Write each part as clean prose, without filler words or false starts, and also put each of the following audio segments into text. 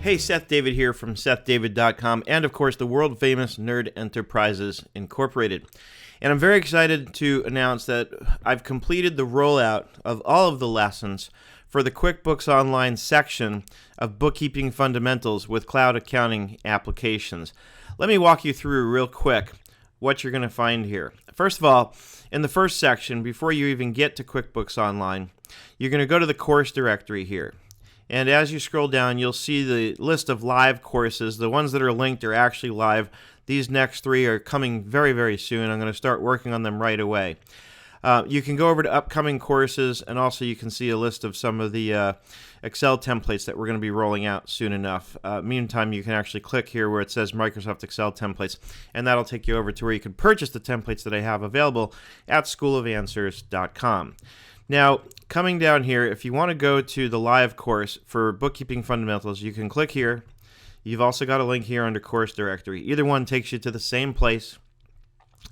Hey, Seth David here from SethDavid.com and, of course, the world-famous Nerd Enterprises Incorporated. And I'm very excited to announce that I've completed the rollout of all of the lessons for the QuickBooks Online section of Bookkeeping Fundamentals with Cloud Accounting Applications. Let me walk you through real quick what you're going to find here. First of all, in the first section, before you even get to QuickBooks Online, you're going to go to the course directory here. And as you scroll down, you'll see the list of live courses. The ones that are linked are actually live. These next three are coming very, very soon. I'm going to start working on them right away. You can go over to upcoming courses, and also you can see a list of some of the Excel templates that we're going to be rolling out soon enough. Meantime, you can actually click here where it says Microsoft Excel templates, and that'll take you over to where you can purchase the templates that I have available at schoolofanswers.com. Now, coming down here, if you want to go to the live course for Bookkeeping Fundamentals, you can click here. You've also got a link here under Course Directory. Either one takes you to the same place.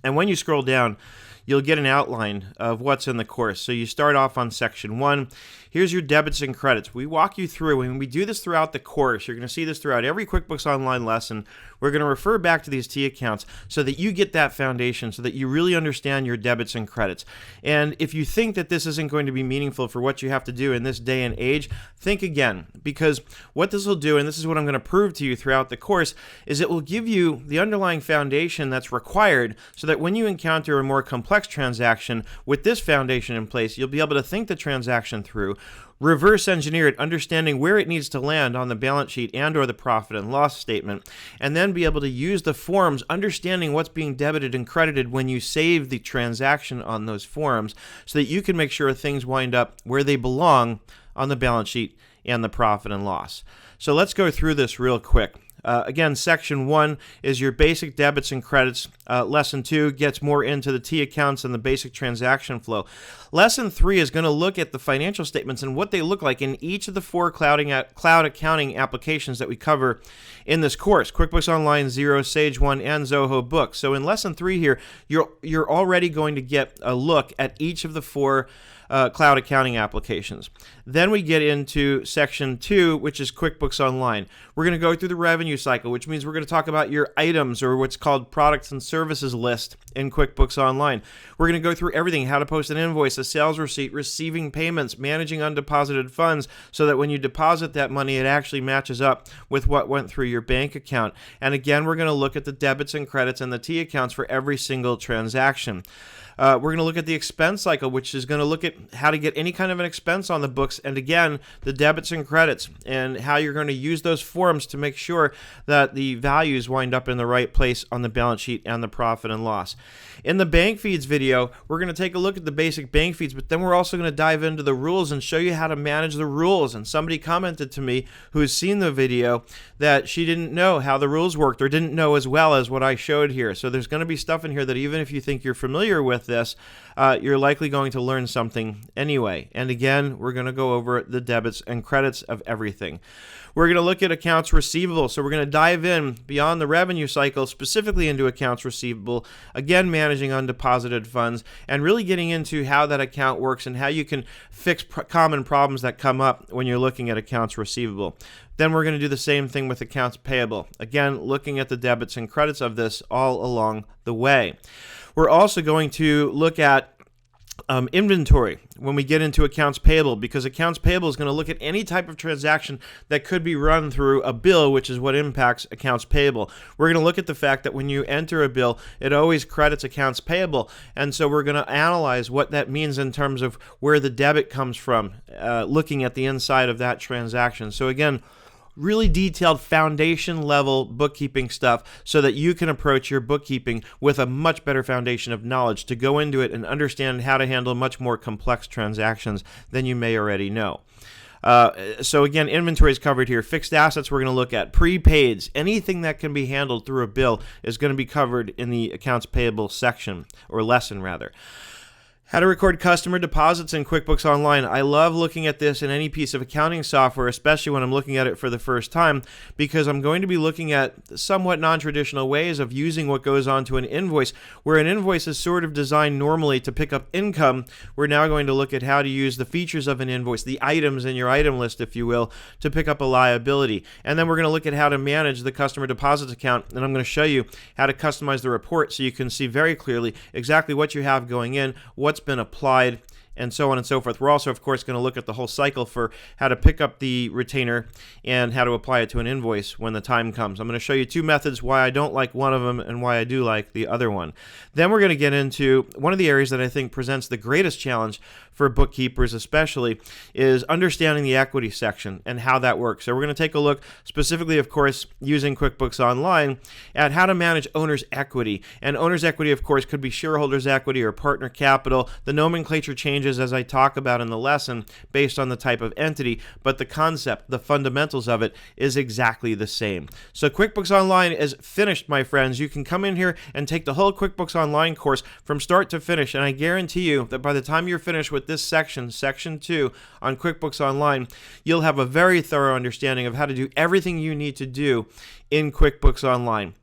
And when you scroll down, you'll get an outline of what's in the course. So you start off on Section 1. Here's your debits and credits. We walk you through, and we do this throughout the course. You're going to see this throughout every QuickBooks Online lesson. We're going to refer back to these T accounts so that you get that foundation, so that you really understand your debits and credits. And if you think that this isn't going to be meaningful for what you have to do in this day and age, think again. Because what this will do, and this is what I'm going to prove to you throughout the course, is it will give you the underlying foundation that's required so that when you encounter a more complex transaction with this foundation in place, you'll be able to think the transaction through, reverse engineer it, understanding where it needs to land on the balance sheet and or the profit and loss statement, and then be able to use the forms, understanding what's being debited and credited when you save the transaction on those forms, so that you can make sure things wind up where they belong on the balance sheet and the profit and loss. So let's go through this real quick. Again, Section 1 is your basic debits and credits. Lesson 2 gets more into the T accounts and the basic transaction flow. Lesson 3 is going to look at the financial statements and what they look like in each of the four cloud accounting applications that we cover in this course: QuickBooks Online, Xero, Sage 1, and Zoho Books. So in Lesson 3 here, you're already going to get a look at each of the four cloud accounting applications. Then we get into Section 2, which is QuickBooks Online. We're going to go through the revenue cycle, which means we're going to talk about your items, or what's called products and services list in QuickBooks Online. We're going to go through everything: how to post an invoice, a sales receipt, receiving payments, managing undeposited funds, so that when you deposit that money, it actually matches up with what went through your bank account. And again, we're going to look at the debits and credits and the T accounts for every single transaction. We're going to look at the expense cycle, which is going to look at how to get any kind of an expense on the books, and again, the debits and credits, and how you're going to use those forms to make sure that the values wind up in the right place on the balance sheet and the profit and loss. In the bank feeds video, we're going to take a look at the basic bank feeds, but then we're also going to dive into the rules and show you how to manage the rules. And somebody commented to me who has seen the video that she didn't know how the rules worked, or didn't know as well as what I showed here. So there's going to be stuff in here that even if you think you're familiar with this, you're likely going to learn something anyway. And again, we're going to go over the debits and credits of everything. We're going to look at accounts receivable. So we're going to dive in beyond the revenue cycle, specifically into accounts receivable, again, managing undeposited funds, and really getting into how that account works and how you can fix common problems that come up when you're looking at accounts receivable. Then we're going to do the same thing with accounts payable. Again, looking at the debits and credits of this all along the way. We're also going to look at inventory when we get into accounts payable, because accounts payable is going to look at any type of transaction that could be run through a bill, which is what impacts accounts payable. We're going to look at the fact that when you enter a bill, it always credits accounts payable, and so we're going to analyze what that means in terms of where the debit comes from, looking at the inside of that transaction. So again, really detailed foundation level bookkeeping stuff so that you can approach your bookkeeping with a much better foundation of knowledge to go into it and understand how to handle much more complex transactions than you may already know. So again, inventory is covered here. Fixed assets we're going to look at. Prepaids, anything that can be handled through a bill is going to be covered in the accounts payable section, or lesson rather. How to record customer deposits in QuickBooks Online. I love looking at this in any piece of accounting software, especially when I'm looking at it for the first time, because I'm going to be looking at somewhat non-traditional ways of using what goes onto an invoice. Where an invoice is sort of designed normally to pick up income, we're now going to look at how to use the features of an invoice, the items in your item list, if you will, to pick up a liability. And then we're going to look at how to manage the customer deposits account, and I'm going to show you how to customize the report so you can see very clearly exactly what you have going in, what's been applied, and so on and so forth. We're also, of course, going to look at the whole cycle for how to pick up the retainer and how to apply it to an invoice when the time comes. I'm going to show you two methods, why I don't like one of them and why I do like the other one. Then we're going to get into one of the areas that I think presents the greatest challenge for bookkeepers especially is understanding the equity section and how that works. So we're going to take a look specifically, of course, using QuickBooks Online at how to manage owner's equity. And owner's equity, of course, could be shareholders' equity or partner capital. The nomenclature changes as I talk about in the lesson based on the type of entity, but the concept, the fundamentals of it is exactly the same. So QuickBooks Online is finished, my friends. You can come in here and take the whole QuickBooks Online course from start to finish, and I guarantee you that by the time you're finished with this section, Section 2 on QuickBooks Online, you'll have a very thorough understanding of how to do everything you need to do in QuickBooks Online.